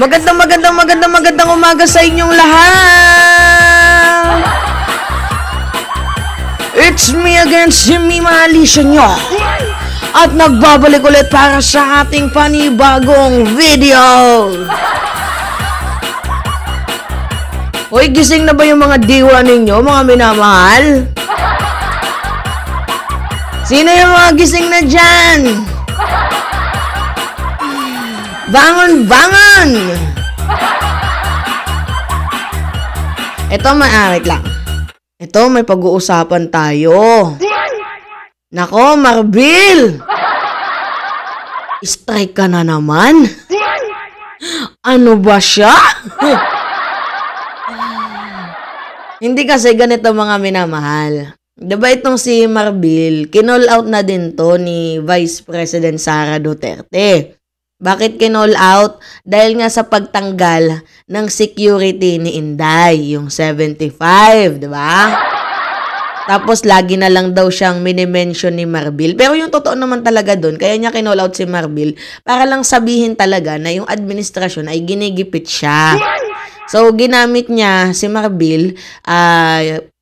Magandang umaga sa inyong lahat! It's me again, si Mima Alicia nyo. At nagbabalik ulit para sa ating panibagong video. Hoy, gising na ba yung mga diwa ninyo, mga minamahal? Sino yung mga gising na dyan? Bangon! Ito, wait lang. Ito, may pag-uusapan tayo. Nako, Marbil! Strike ka na naman? Ano ba siya? Hindi kasi ganito mga minamahal. Diba itong si Marbil, kinall out na din to ni Vice President Sara Duterte. Bakit kinall out? Dahil nga sa pagtanggal ng security ni Inday, yung 75, di ba? Tapos lagi na lang daw siyang minimension ni Marbil. Pero yung totoo naman talaga doon, kaya niya kinall out si Marbil para lang sabihin talaga na yung administrasyon ay ginigipit siya. So ginamit niya si Marbil,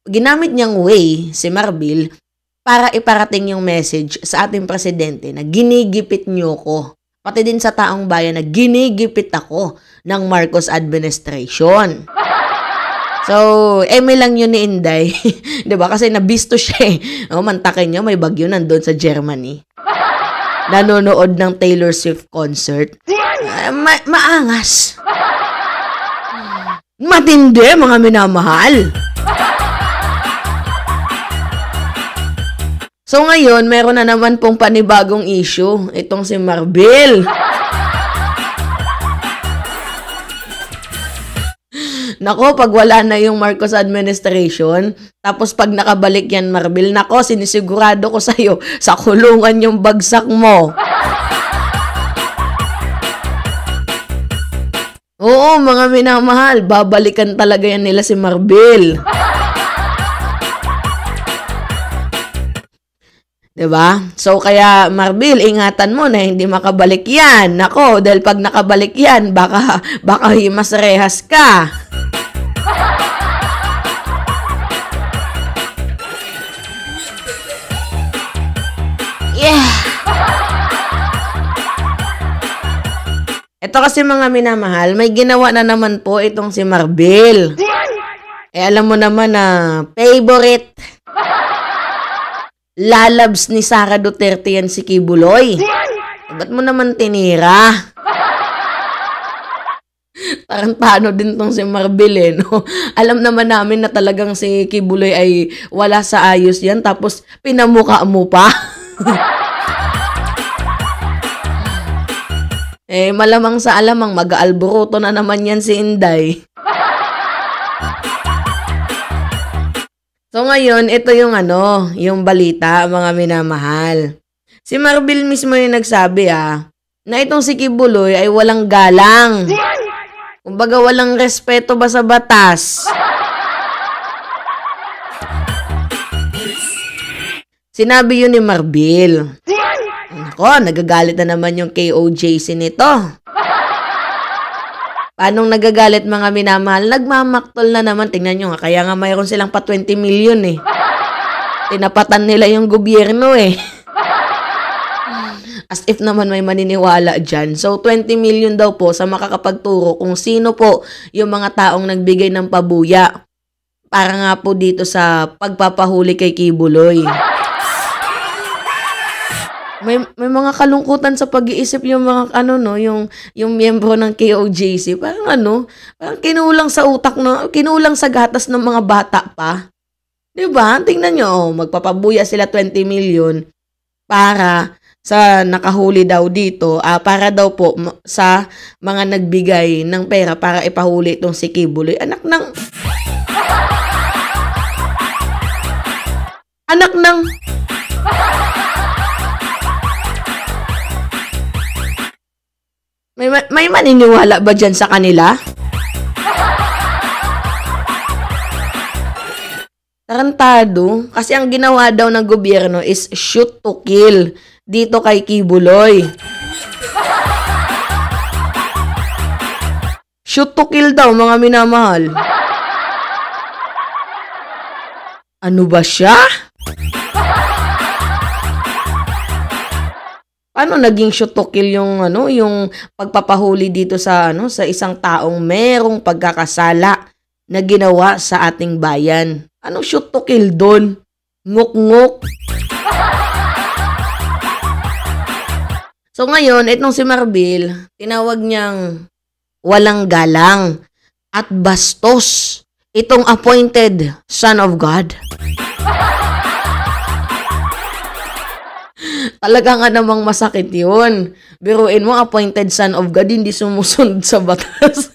ginamit niyang way si Marbil para iparating yung message sa ating presidente na ginigipit niyo ko. Pati din sa taong bayan na ginigipit ako ng Marcos administration. So, eme lang yun ni Inday. Diba? Kasi nabisto siya eh. Mantakin niya, may bagyo nandun sa Germany. Nanonood ng Taylor Swift concert. Maangas. Matindi, mga minamahal. So ngayon, meron na naman pong panibagong issue. Itong si Marbil. Nako, pag wala na yung Marcos administration, tapos pag nakabalik yan, Marbil, nako, sinisigurado ko sa'yo, sa kulungan yung bagsak mo. Oo, mga minamahal, babalikan talaga yan nila si Marbil. Diba? So, kaya, Marbil, ingatan mo na hindi makabalik yan. Nako, dahil pag nakabalik yan, baka himas rehas ka. Yeah! Ito kasi mga minamahal, may ginawa na naman po itong si Marbil. Alam mo naman na favorite lalabs ni Sara Duterte yan si Kibuloy. Ba't mo naman tinira? Tarantado din tong si Marbil eh, no? Alam naman namin na talagang si Kibuloy ay wala sa ayos yan, tapos pinamuka mo pa. Malamang sa alamang mag-aalburuto na naman yan si Inday. So ngayon, ito yung yung balita, mga minamahal. Si Marbil mismo yung nagsabi na itong si Kibuloy ay walang galang. Kumbaga walang respeto ba sa batas. Sinabi yun ni Marbil. Nako, nagagalit na naman yung KOJC nito. Anong nagagalit mga minamahal? Nagmamaktol na naman. Tingnan nyo nga. Kaya nga mayroon silang pa 20 million eh. Tinapatan nila yung gobyerno eh. As if naman may maniniwala dyan. So 20 million daw po sa makakapagturo kung sino po yung mga taong nagbigay ng pabuya. Para nga po dito sa pagpapahuli kay Kibuloy. May mga kalungkutan sa pag-iisip yung mga yung miyembro ng KOJC. Parang parang kinulang sa utak kinulang sa gatas ng mga bata pa. 'Di ba? Tingnan niyo, magpapabuya sila 20 million para sa nakahuli daw dito, para daw po sa mga nagbigay ng pera para ipahuli itong si Kibuloy. Anak ng May maniniwala ba dyan sa kanila? Tarantado. Kasi ang ginawa daw ng gobyerno is shoot to kill dito kay Kibuloy. Shoot to kill daw, mga minamahal. Ano ba siya? Paano naging shoot to kill yung yung pagpapahuli dito sa sa isang taong merong pagkakasala na ginawa sa ating bayan? Anong shoot to kill doon? Ngok-ngok. So ngayon, itong si Marbil, tinawag niyang walang galang at bastos itong appointed son of God. Talaga nga namang masakit yun. Biruin mo, appointed son of God, hindi sumusunod sa batas.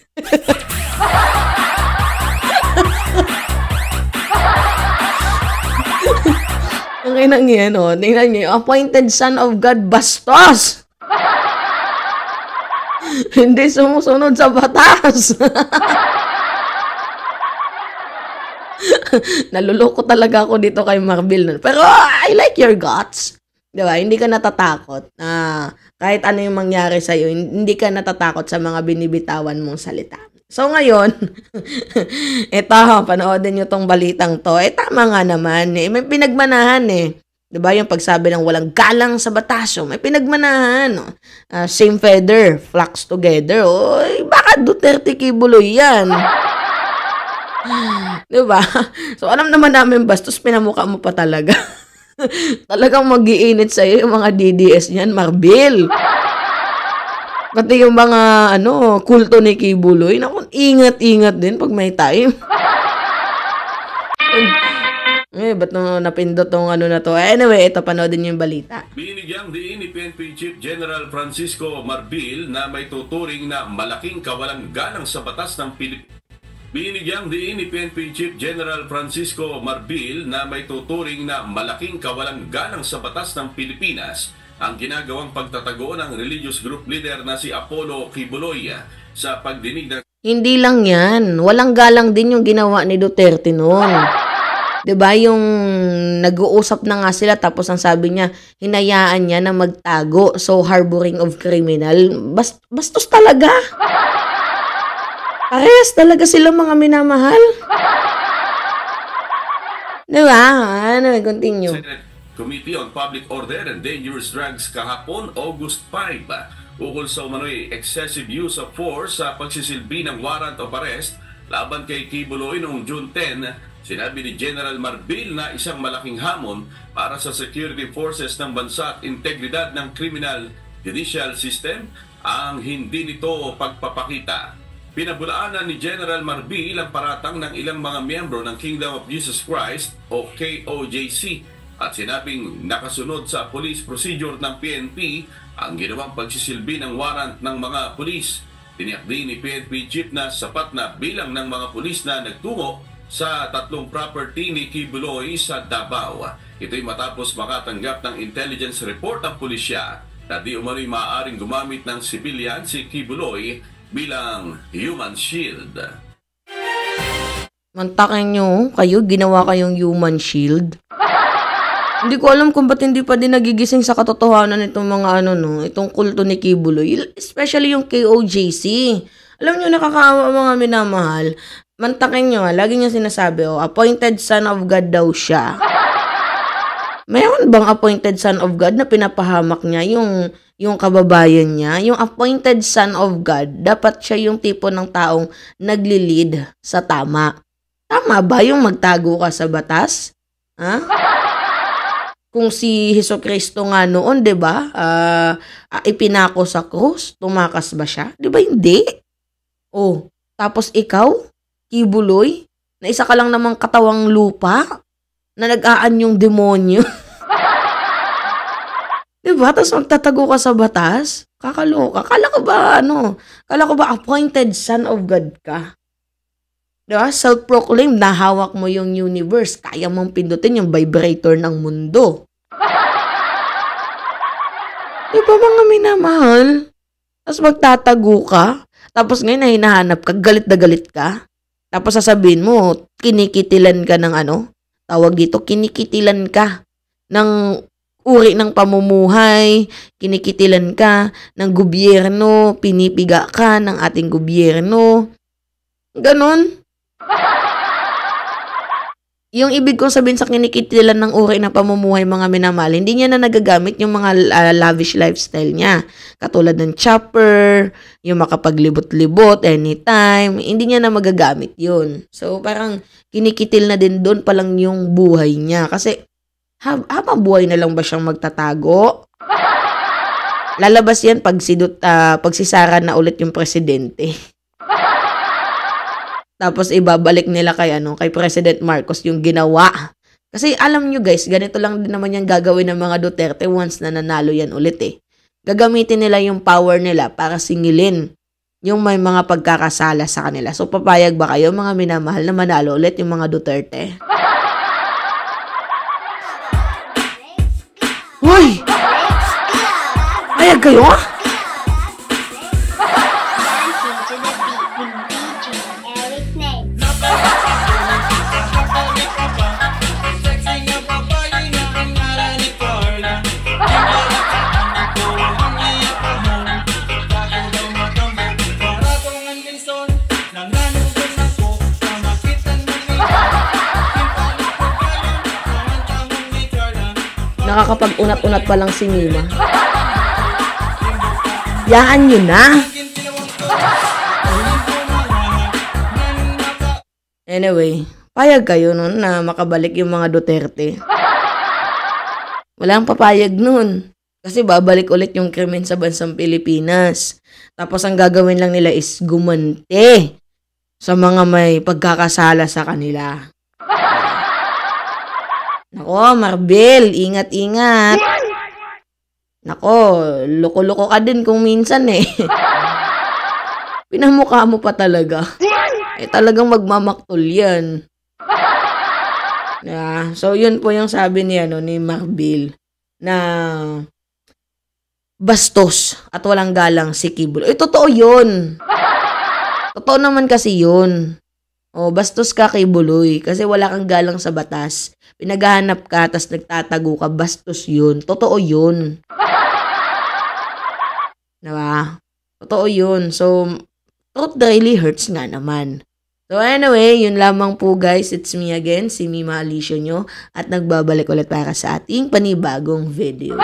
Ang inang yan, tingnan niyo, appointed son of God, bastos! Hindi sumusunod sa batas. Naluloko talaga ako dito kay Marbil. Pero I like your guts. Diba? Hindi ka natatakot na kahit ano yung mangyari sa'yo, hindi ka natatakot sa mga binibitawan mong salita. So ngayon, eto, panoodin nyo tong balitang to. Tama nga naman. May pinagmanahan Diba? Yung pagsabi ng walang galang sa batas. May pinagmanahan. Same feather, flocks together. Baka Duterte Kibuloy yan. Diba? So alam naman namin, bastos pinamukha mo pa talaga. Talagang mag-iinit sa'yo yung mga DDS niyan, Marbil. Pati yung mga, kulto ni Kibuloy. Naku, ingat-ingat din pag may time. Ba't napindot tong na to? Anyway, ito, panoodin niyo yung balita. Binigyang diin ni PNP Chief General Francisco Marbil na may tuturing na malaking kawalang galang sa batas ng Pilipinas. Binigyang diin ni PNP Chief General Francisco Marbil na may tuturing na malaking kawalang galang sa batas ng Pilipinas ang ginagawang pagtatago ng religious group leader na si Apollo Kibuloy sa pagdinig ng... Hindi lang yan. Walang galang din yung ginawa ni Duterte noon. Diba? Yung nag-uusap na nga sila tapos ang sabi niya, hinayaan niya na magtago. So, harboring of criminal. Bastos talaga. Parehas talaga sila mga minamahal. Diba? Continue. Senate Committee on Public Order and Dangerous Drugs kahapon, August 5, ukol sa umano'y excessive use of force sa pagsisilbi ng warrant of arrest laban kay Kibuloy noong June 10, sinabi ni General Marbil na isang malaking hamon para sa security forces ng bansa at integridad ng criminal judicial system ang hindi nito pagpapakita. Pinabulaanan ni General Marbil ang paratang ng ilang mga miyembro ng Kingdom of Jesus Christ o KOJC at sinabing nakasunod sa police procedure ng PNP ang ginawang pagsisilbi ng warrant ng mga pulis. Tiniyak din ni PNP Chief na sapat na bilang ng mga pulis na nagtungo sa tatlong property ni Kibuloy sa Davao. Ito'y matapos makatanggap ng intelligence report ng pulisya na di umano'y maaaring gumamit ng civilian si Kibuloy bilang human shield. Mantakin nyo, kayo, ginawa kayong human shield. Hindi ko alam kung ba't hindi pa din nagigising sa katotohanan itong mga itong kulto ni Kibuloy. Especially yung KOJC. Alam nyo, nakakaawa mga minamahal. Mantakin nyo, lagi niya sinasabi, appointed son of God daw siya. Mayroon bang appointed son of God na pinapahamak niya yung kababayan niya? Yung appointed son of God, dapat siya yung tipo ng taong nagli-lead sa tama. Tama ba yung magtago ka sa batas? Ha? Kung si Hesukristo nga noon, 'di ba? Ipinako sa krus, tumakas ba siya? 'Di ba hindi? Tapos ikaw, Kibuloy, na isa ka lang namang katawang lupa na nag-aanyong demonyo. Diba? Tapos magtatago ka sa batas? Kakaloka. Kala ko ba appointed son of God ka? Diba? Self-proclaimed, nahawak mo yung universe. Kaya mong pindutin yung vibrator ng mundo. Diba mga minamahal? Tapos magtatago ka. Tapos ngayon na hinahanap ka, galit na galit ka. Tapos sasabihin mo, kinikitilan ka ng tawag dito, kinikitilan ka ng uri ng pamumuhay, kinikitilan ka ng gobyerno, pinipiga ka ng ating gobyerno. Ganon. Yung ibig kong sabihin sa kinikitilan ng uri ng pamumuhay mga minamahal, hindi niya na nagagamit yung mga lavish lifestyle niya. Katulad ng chopper, yung makapaglibot-libot anytime, hindi niya na magagamit yun. So parang kinikitil na din doon pa lang yung buhay niya. Kasi habang buhay na lang ba siyang magtatago? Lalabas yan pag si Sara na ulit yung presidente. Tapos ibabalik nila kay President Marcos yung ginawa. Kasi alam nyo guys, ganito lang din naman yung gagawin ng mga Duterte once na nanalo yan ulit eh. Gagamitin nila yung power nila para singilin yung may mga pagkakasala sa kanila. So papayag ba kayo mga minamahal na manalo ulit yung mga Duterte? Hoy! Payag kayo? Nakakapag-unat-unat pa lang si Mima. Yaan nyo na. Anyway, payag kayo nun na makabalik yung mga Duterte. Walang papayag nun. Kasi babalik ulit yung krimen sa bansang Pilipinas. Tapos ang gagawin lang nila is gumante sa mga may pagkakasala sa kanila. Nako, Marbel, ingat-ingat. Nako, loko-loko ka din kung minsan eh. Pinamukha mo pa talaga. Talagang magmamaktol yan. So, yun po yung sabi ni Marbel na bastos at walang galang si Kibuloy. Totoo yun. Totoo naman kasi yun. Bastos ka kay Buloy kasi wala kang galang sa batas. Pinaghahanap ka, tas nagtatago ka, bastos yun. Totoo yun. Diba? Totoo yun. So, truth really hurts nga naman. So anyway, yun lamang po guys. It's me again, si Mima Alicia nyo. At nagbabalik ulit para sa ating panibagong video.